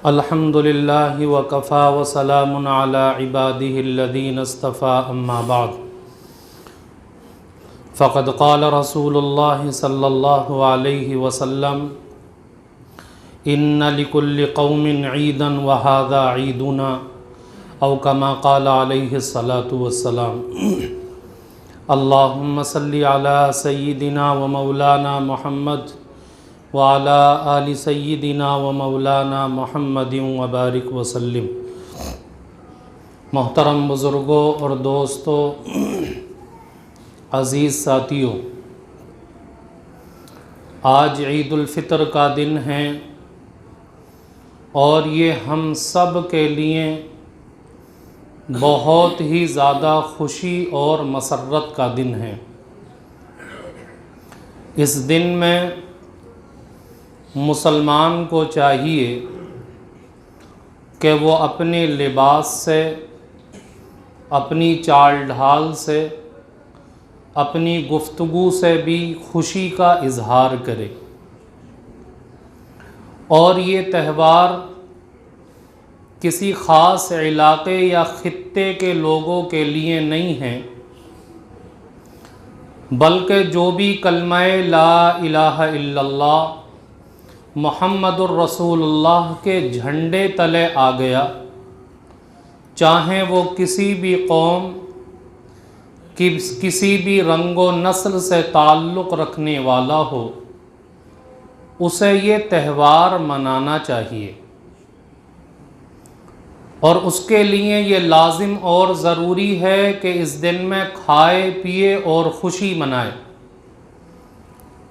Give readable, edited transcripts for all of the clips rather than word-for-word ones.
الحمد للہ وکفی وسلام علی عباده الذین اصطفى اما بعد فقد قال رسول اللہ صلی اللہ علیہ وسلم ان لکل قوم عیدا وہذا عیدنا او کما قال علیہ الصلاة والسلام اللہم صلی علی سیدنا و مولانا محمد وعلى آل سیدنا و مولانا محمد وبارک وسلم۔ محترم بزرگوں اور دوستوں، عزیز ساتھیوں، آج عید الفطر کا دن ہے اور یہ ہم سب کے لیے بہت ہی زیادہ خوشی اور مسرت کا دن ہے۔ اس دن میں مسلمان کو چاہیے کہ وہ اپنے لباس سے، اپنی چال ڈھال سے، اپنی گفتگو سے بھی خوشی کا اظہار کرے، اور یہ تہوار کسی خاص علاقے یا خطے کے لوگوں کے لیے نہیں ہے، بلکہ جو بھی کلمہ لا الہ الا اللہ محمد الرسول اللہ کے جھنڈے تلے آ گیا، چاہے وہ کسی بھی قوم، کسی بھی رنگ و نسل سے تعلق رکھنے والا ہو، اسے یہ تہوار منانا چاہیے، اور اس کے لیے یہ لازم اور ضروری ہے کہ اس دن میں کھائے پیے اور خوشی منائے۔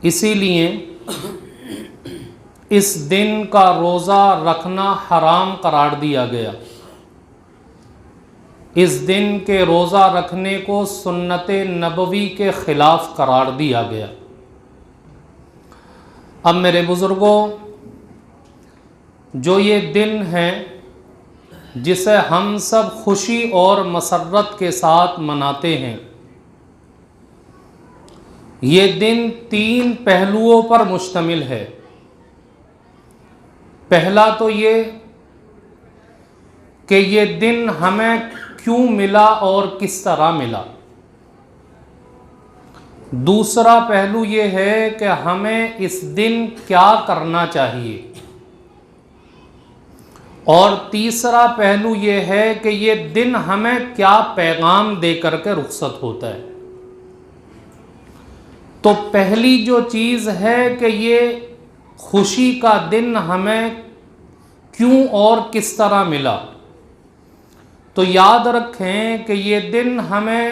اسی لیے اس دن کا روزہ رکھنا حرام قرار دیا گیا، اس دن کے روزہ رکھنے کو سنت نبوی کے خلاف قرار دیا گیا۔ اب میرے بزرگوں، جو یہ دن ہے جسے ہم سب خوشی اور مسرت کے ساتھ مناتے ہیں، یہ دن 3 پہلوؤں پر مشتمل ہے۔ پہلا تو یہ کہ یہ دن ہمیں کیوں ملا اور کس طرح ملا۔ دوسرا پہلو یہ ہے کہ ہمیں اس دن کیا کرنا چاہیے، اور تیسرا پہلو یہ ہے کہ یہ دن ہمیں کیا پیغام دے کر کے رخصت ہوتا ہے۔ تو پہلی جو چیز ہے کہ یہ خوشی کا دن ہمیں کیوں اور کس طرح ملا، تو یاد رکھیں کہ یہ دن ہمیں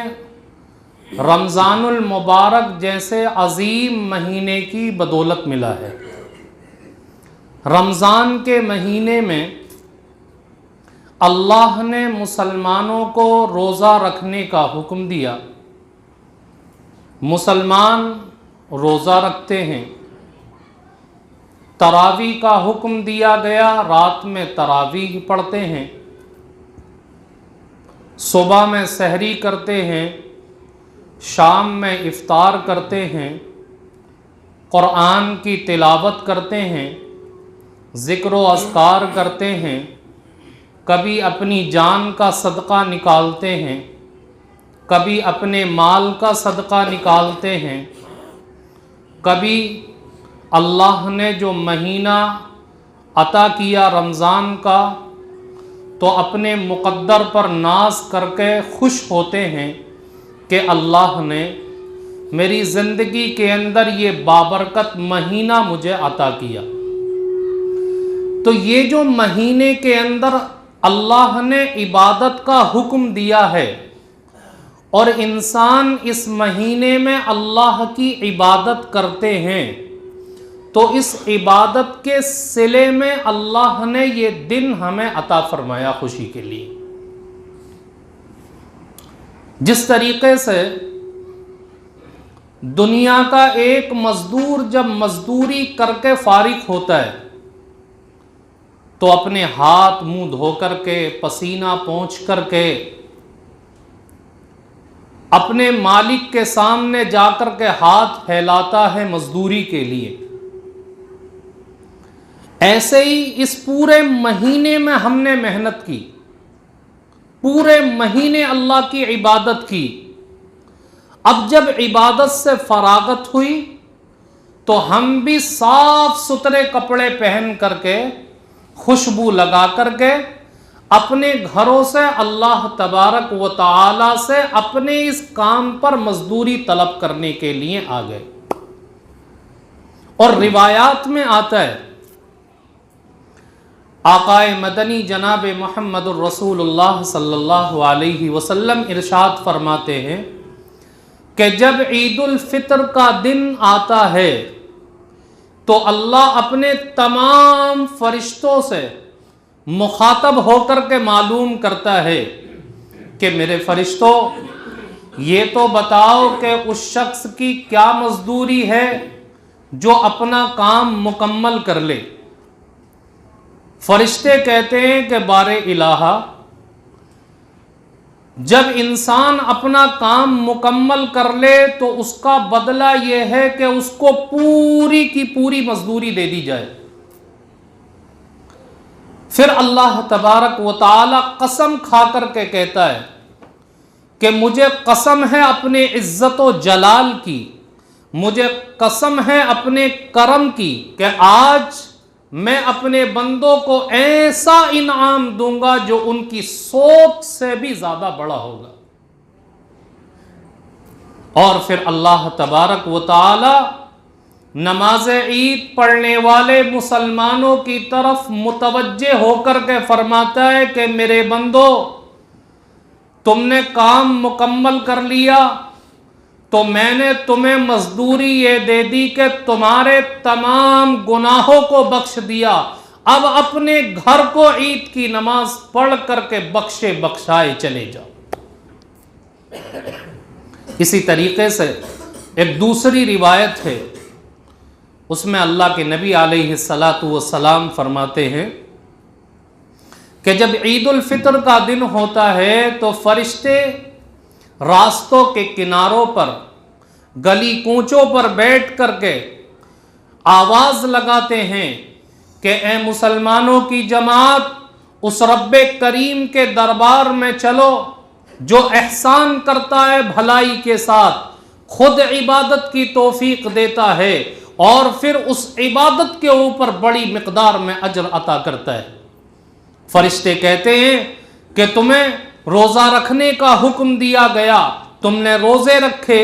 رمضان المبارک جیسے عظیم مہینے کی بدولت ملا ہے۔ رمضان کے مہینے میں اللہ نے مسلمانوں کو روزہ رکھنے کا حکم دیا، مسلمان روزہ رکھتے ہیں، تراویح کا حکم دیا گیا، رات میں تراویح پڑھتے ہیں، صبح میں سحری کرتے ہیں، شام میں افطار کرتے ہیں، قرآن کی تلاوت کرتے ہیں، ذکر و اذکار کرتے ہیں، کبھی اپنی جان کا صدقہ نکالتے ہیں، کبھی اپنے مال کا صدقہ نکالتے ہیں، کبھی اللہ نے جو مہینہ عطا کیا رمضان کا تو اپنے مقدر پر ناز کر کے خوش ہوتے ہیں کہ اللہ نے میری زندگی کے اندر یہ بابرکت مہینہ مجھے عطا کیا۔ تو یہ جو مہینے کے اندر اللہ نے عبادت کا حکم دیا ہے، اور انسان اس مہینے میں اللہ کی عبادت کرتے ہیں، تو اس عبادت کے صلے میں اللہ نے یہ دن ہمیں عطا فرمایا خوشی کے لیے۔ جس طریقے سے دنیا کا ایک مزدور جب مزدوری کر کے فارغ ہوتا ہے تو اپنے ہاتھ منہ دھو کر کے، پسینہ پونچھ کر کے اپنے مالک کے سامنے جا کر کے ہاتھ پھیلاتا ہے مزدوری کے لیے، ایسے ہی اس پورے مہینے میں ہم نے محنت کی، پورے مہینے اللہ کی عبادت کی، اب جب عبادت سے فراغت ہوئی تو ہم بھی صاف ستھرے کپڑے پہن کر کے، خوشبو لگا کر کے اپنے گھروں سے اللہ تبارک و تعالی سے اپنے اس کام پر مزدوری طلب کرنے کے لیے آ گئے۔ اور روایات میں آتا ہے، آقائے مدنی جناب محمد الرسول اللہ صلی اللہ علیہ وسلم ارشاد فرماتے ہیں کہ جب عید الفطر کا دن آتا ہے تو اللہ اپنے تمام فرشتوں سے مخاطب ہو کر کے معلوم کرتا ہے کہ میرے فرشتوں، یہ تو بتاؤ کہ اس شخص کی کیا مزدوری ہے جو اپنا کام مکمل کر لے۔ فرشتے کہتے ہیں کہ بار الہ، جب انسان اپنا کام مکمل کر لے تو اس کا بدلہ یہ ہے کہ اس کو پوری کی پوری مزدوری دے دی جائے۔ پھر اللہ تبارک و تعالی قسم کھا کر کے کہتا ہے کہ مجھے قسم ہے اپنے عزت و جلال کی، مجھے قسم ہے اپنے کرم کی کہ آج میں اپنے بندوں کو ایسا انعام دوں گا جو ان کی سوچ سے بھی زیادہ بڑا ہوگا۔ اور پھر اللہ تبارک و تعالی نماز عید پڑھنے والے مسلمانوں کی طرف متوجہ ہو کر کے فرماتا ہے کہ میرے بندو، تم نے کام مکمل کر لیا تو میں نے تمہیں مزدوری یہ دے دی کہ تمہارے تمام گناہوں کو بخش دیا، اب اپنے گھر کو عید کی نماز پڑھ کر کے بخشے بخشائے چلے جاؤ۔ اسی طریقے سے ایک دوسری روایت ہے، اس میں اللہ کے نبی علیہ السلام فرماتے ہیں کہ جب عید الفطر کا دن ہوتا ہے تو فرشتے راستوں کے کناروں پر، گلی کوچوں پر بیٹھ کر کے آواز لگاتے ہیں کہ اے مسلمانوں کی جماعت، اس رب کریم کے دربار میں چلو جو احسان کرتا ہے بھلائی کے ساتھ، خود عبادت کی توفیق دیتا ہے اور پھر اس عبادت کے اوپر بڑی مقدار میں اجر عطا کرتا ہے۔ فرشتے کہتے ہیں کہ تمہیں روزہ رکھنے کا حکم دیا گیا، تم نے روزے رکھے،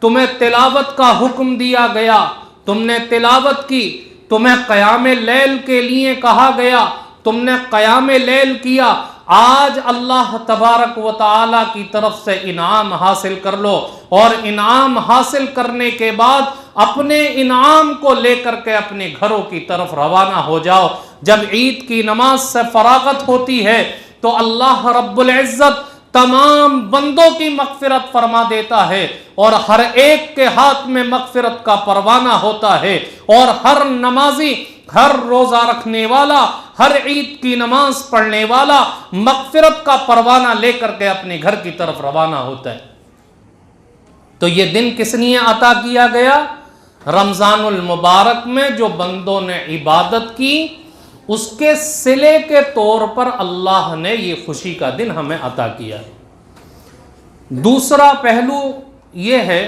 تمہیں تلاوت کا حکم دیا گیا، تم نے تلاوت کی، تمہیں قیام لیل کے لیے کہا گیا، تم نے قیام لیل کیا، آج اللہ تبارک و تعالی کی طرف سے انعام حاصل کر لو، اور انعام حاصل کرنے کے بعد اپنے انعام کو لے کر کے اپنے گھروں کی طرف روانہ ہو جاؤ۔ جب عید کی نماز سے فراغت ہوتی ہے تو اللہ رب العزت تمام بندوں کی مغفرت فرما دیتا ہے، اور ہر ایک کے ہاتھ میں مغفرت کا پروانہ ہوتا ہے، اور ہر نمازی، ہر روزہ رکھنے والا، ہر عید کی نماز پڑھنے والا مغفرت کا پروانہ لے کر کے اپنے گھر کی طرف روانہ ہوتا ہے۔ تو یہ دن کس لیے عطا کیا گیا؟ رمضان المبارک میں جو بندوں نے عبادت کی اس کے صلے کے طور پر اللہ نے یہ خوشی کا دن ہمیں عطا کیا۔ دوسرا پہلو یہ ہے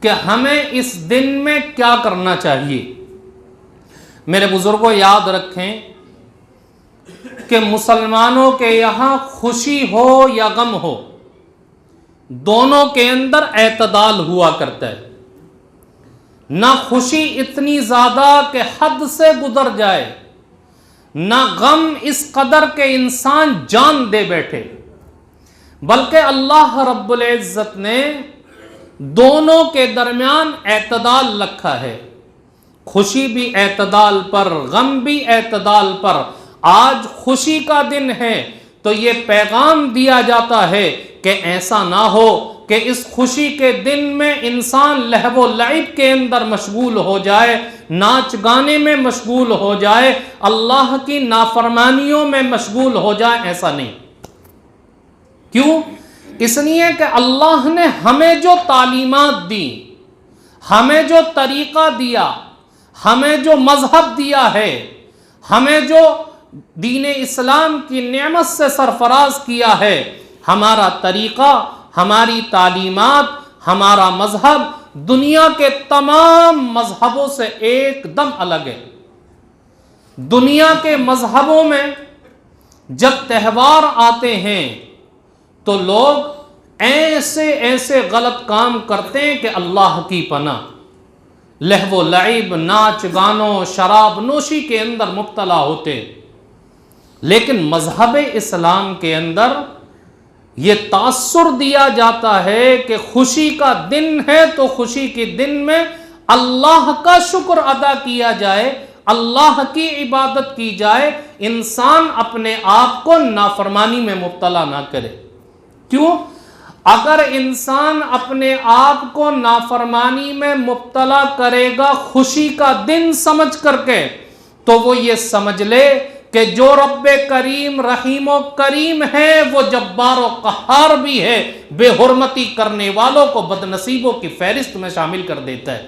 کہ ہمیں اس دن میں کیا کرنا چاہیے۔ میرے بزرگوں یاد رکھیں کہ مسلمانوں کے یہاں خوشی ہو یا غم ہو، دونوں کے اندر اعتدال ہوا کرتا ہے۔ نہ خوشی اتنی زیادہ کہ حد سے گزر جائے، نہ غم اس قدر کہ انسان جان دے بیٹھے، بلکہ اللہ رب العزت نے دونوں کے درمیان اعتدال رکھا ہے۔ خوشی بھی اعتدال پر، غم بھی اعتدال پر۔ آج خوشی کا دن ہے تو یہ پیغام دیا جاتا ہے کہ ایسا نہ ہو کہ اس خوشی کے دن میں انسان لہو و لعب کے اندر مشغول ہو جائے، ناچ گانے میں مشغول ہو جائے، اللہ کی نافرمانیوں میں مشغول ہو جائے۔ ایسا نہیں۔ کیوں؟ اس لیے کہ اللہ نے ہمیں جو تعلیمات دی، ہمیں جو طریقہ دیا، ہمیں جو مذہب دیا ہے، ہمیں جو دین اسلام کی نعمت سے سرفراز کیا ہے، ہمارا طریقہ، ہماری تعلیمات، ہمارا مذہب دنیا کے تمام مذہبوں سے ایک دم الگ ہے۔ دنیا کے مذہبوں میں جب تہوار آتے ہیں تو لوگ ایسے ایسے غلط کام کرتے ہیں کہ اللہ کی پناہ، لہو و لعب، ناچ گانوں، شراب نوشی کے اندر مبتلا ہوتے۔ لیکن مذہب اسلام کے اندر یہ تاثر دیا جاتا ہے کہ خوشی کا دن ہے تو خوشی کے دن میں اللہ کا شکر ادا کیا جائے، اللہ کی عبادت کی جائے، انسان اپنے آپ کو نافرمانی میں مبتلا نہ کرے۔ کیوں؟ اگر انسان اپنے آپ کو نافرمانی میں مبتلا کرے گا خوشی کا دن سمجھ کر کے، تو وہ یہ سمجھ لے کہ جو رب کریم رحیم و کریم ہے وہ جبار و قہار بھی ہے، بے حرمتی کرنے والوں کو بدنصیبوں کی فہرست میں شامل کر دیتا ہے۔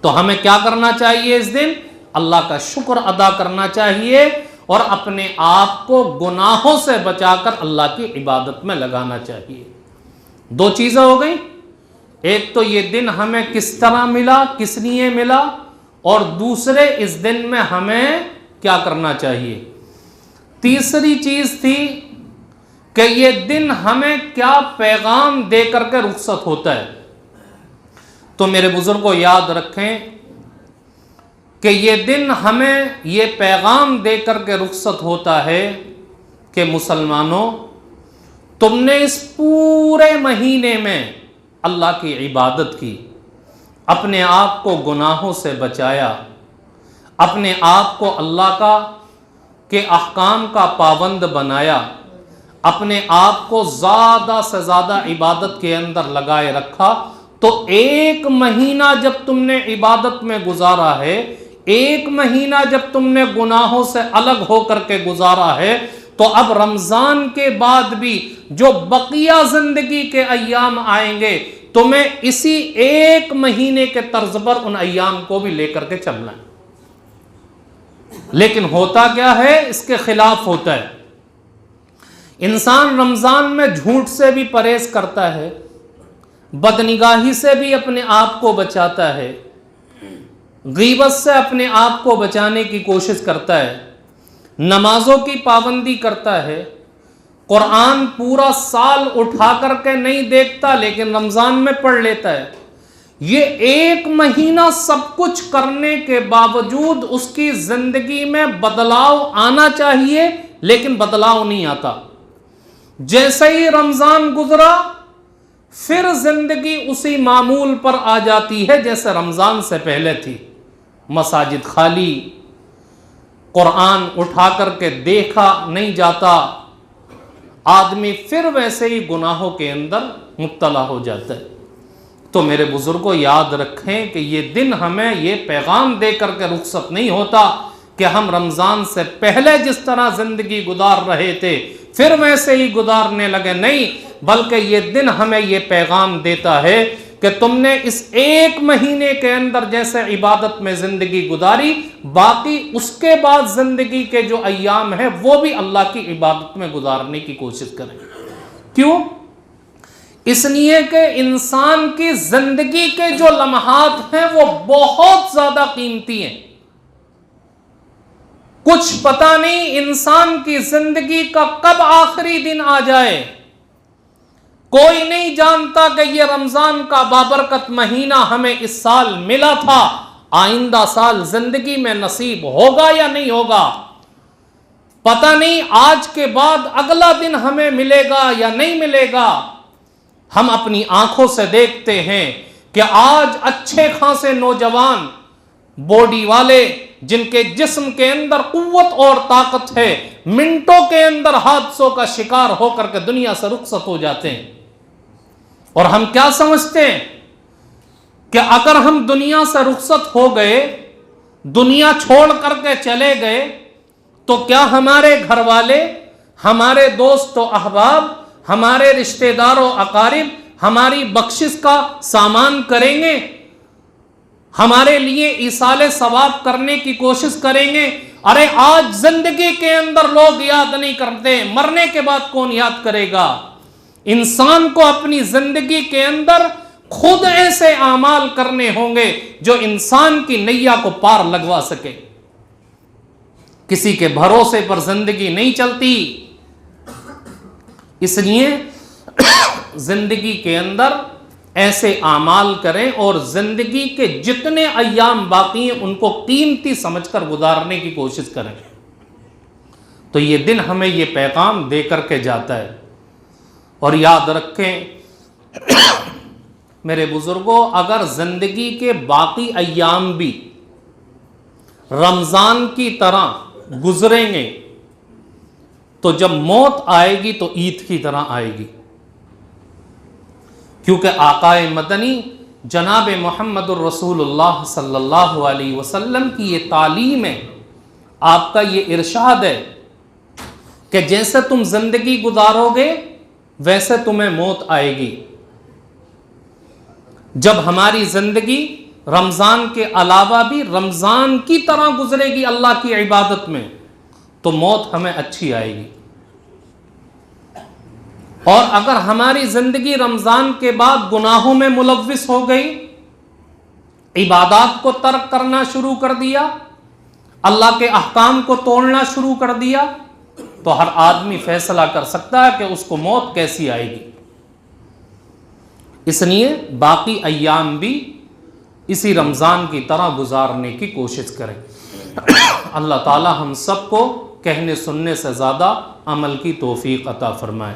تو ہمیں کیا کرنا چاہیے اس دن؟ اللہ کا شکر ادا کرنا چاہیے اور اپنے آپ کو گناہوں سے بچا کر اللہ کی عبادت میں لگانا چاہیے۔ دو چیزیں ہو گئی، ایک تو یہ دن ہمیں کس طرح ملا، کس لیے ملا، اور دوسرے اس دن میں ہمیں کیا کرنا چاہیے۔ تیسری چیز تھی کہ یہ دن ہمیں کیا پیغام دے کر کے رخصت ہوتا ہے۔ تو میرے بزرگوں یاد رکھیں کہ یہ دن ہمیں یہ پیغام دے کر کے رخصت ہوتا ہے کہ مسلمانوں، تم نے اس پورے مہینے میں اللہ کی عبادت کی، اپنے آپ کو گناہوں سے بچایا، اپنے آپ کو اللہ کے احکام کا پابند بنایا، اپنے آپ کو زیادہ سے زیادہ عبادت کے اندر لگائے رکھا۔ تو ایک مہینہ جب تم نے عبادت میں گزارا ہے، ایک مہینہ جب تم نے گناہوں سے الگ ہو کر کے گزارا ہے، تو اب رمضان کے بعد بھی جو بقیہ زندگی کے ایام آئیں گے تمہیں اسی ایک مہینے کے طرز پر ان ایام کو بھی لے کر کے چلنا ہے۔ لیکن ہوتا کیا ہے؟ اس کے خلاف ہوتا ہے۔ انسان رمضان میں جھوٹ سے بھی پرہیز کرتا ہے، بدنگاہی سے بھی اپنے آپ کو بچاتا ہے، غیبت سے اپنے آپ کو بچانے کی کوشش کرتا ہے، نمازوں کی پابندی کرتا ہے، قرآن پورا سال اٹھا کر کے نہیں دیکھتا لیکن رمضان میں پڑھ لیتا ہے۔ یہ ایک مہینہ سب کچھ کرنے کے باوجود اس کی زندگی میں بدلاؤ آنا چاہیے لیکن بدلاؤ نہیں آتا۔ جیسے ہی رمضان گزرا پھر زندگی اسی معمول پر آ جاتی ہے جیسے رمضان سے پہلے تھی۔ مساجد خالی، قرآن اٹھا کر کے دیکھا نہیں جاتا، آدمی پھر ویسے ہی گناہوں کے اندر مبتلا ہو جاتا ہے۔ تو میرے بزرگوں یاد رکھیں کہ یہ دن ہمیں یہ پیغام دے کر کے رخصت نہیں ہوتا کہ ہم رمضان سے پہلے جس طرح زندگی گزار رہے تھے پھر ویسے ہی گزارنے لگے، نہیں، بلکہ یہ دن ہمیں یہ پیغام دیتا ہے کہ تم نے اس ایک مہینے کے اندر جیسے عبادت میں زندگی گزاری، باقی اس کے بعد زندگی کے جو ایام ہیں وہ بھی اللہ کی عبادت میں گزارنے کی کوشش کریں۔ کیوں؟ اس لیے کہ انسان کی زندگی کے جو لمحات ہیں وہ بہت زیادہ قیمتی ہیں۔ کچھ پتہ نہیں انسان کی زندگی کا کب آخری دن آ جائے۔ کوئی نہیں جانتا کہ یہ رمضان کا بابرکت مہینہ ہمیں اس سال ملا تھا، آئندہ سال زندگی میں نصیب ہوگا یا نہیں ہوگا، پتہ نہیں آج کے بعد اگلا دن ہمیں ملے گا یا نہیں ملے گا۔ ہم اپنی آنکھوں سے دیکھتے ہیں کہ آج اچھے خاصے نوجوان باڈی والے جن کے جسم کے اندر قوت اور طاقت ہے، منٹوں کے اندر حادثوں کا شکار ہو کر کے دنیا سے رخصت ہو جاتے ہیں۔ اور ہم کیا سمجھتے ہیں کہ اگر ہم دنیا سے رخصت ہو گئے، دنیا چھوڑ کر کے چلے گئے، تو کیا ہمارے گھر والے، ہمارے دوست و احباب، ہمارے رشتہ دار و اقارب ہماری بخشش کا سامان کریں گے؟ ہمارے لیے ایصال ثواب کرنے کی کوشش کریں گے. ارے آج زندگی کے اندر لوگ یاد نہیں کرتے، مرنے کے بعد کون یاد کرے گا؟ انسان کو اپنی زندگی کے اندر خود ایسے اعمال کرنے ہوں گے جو انسان کی نیا کو پار لگوا سکے. کسی کے بھروسے پر زندگی نہیں چلتی. اس لیے زندگی کے اندر ایسے اعمال کریں اور زندگی کے جتنے ایام باقی ہیں ان کو قیمتی سمجھ کر گزارنے کی کوشش کریں. تو یہ دن ہمیں یہ پیغام دے کر کے جاتا ہے. اور یاد رکھیں میرے بزرگوں، اگر زندگی کے باقی ایام بھی رمضان کی طرح گزریں گے تو جب موت آئے گی تو عید کی طرح آئے گی. کیونکہ آقا مدنی جناب محمد الرسول اللہ صلی اللہ علیہ وسلم کی یہ تعلیم ہے، آپ کا یہ ارشاد ہے کہ جیسے تم زندگی گزارو گے ویسے تمہیں موت آئے گی. جب ہماری زندگی رمضان کے علاوہ بھی رمضان کی طرح گزرے گی اللہ کی عبادت میں تو موت ہمیں اچھی آئے گی. اور اگر ہماری زندگی رمضان کے بعد گناہوں میں ملوث ہو گئی، عبادات کو ترک کرنا شروع کر دیا، اللہ کے احکام کو توڑنا شروع کر دیا، تو ہر آدمی فیصلہ کر سکتا ہے کہ اس کو موت کیسی آئے گی. اس لیے باقی ایام بھی اسی رمضان کی طرح گزارنے کی کوشش کریں. اللہ تعالی ہم سب کو کہنے سننے سے زیادہ عمل کی توفیق عطا فرمائے.